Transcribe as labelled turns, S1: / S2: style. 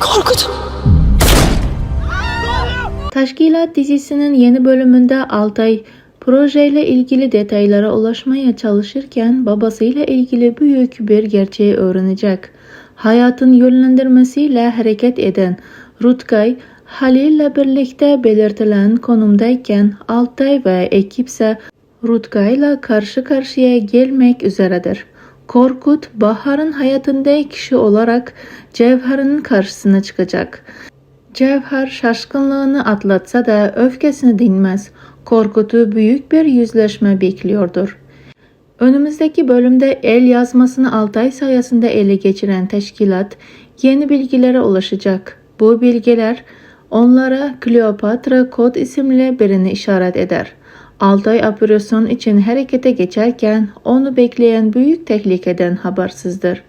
S1: Korkut.
S2: Teşkilat dizisinin yeni bölümünde Altay projeyle ilgili detaylara ulaşmaya çalışırken babasıyla ilgili büyük bir gerçeği öğrenecek. Hayatın yönlendirmesiyle hareket eden Rutkay, Halil'le birlikte belirtilen konumdayken Altay ve ekipse Rutkay'la karşı karşıya gelmek üzeredir. Korkut, Bahar'ın hayatında kişi olarak Cevher'in karşısına çıkacak. Cevher şaşkınlığını atlatsa da öfkesini dinmez. Korkut'u büyük bir yüzleşme bekliyordur. Önümüzdeki bölümde el yazmasını Altay sayesinde ele geçiren teşkilat yeni bilgilere ulaşacak. Bu bilgiler onlara Kleopatra kod isimli birini işaret eder. Altay operasyon için harekete geçerken onu bekleyen büyük tehlikeden habersizdir.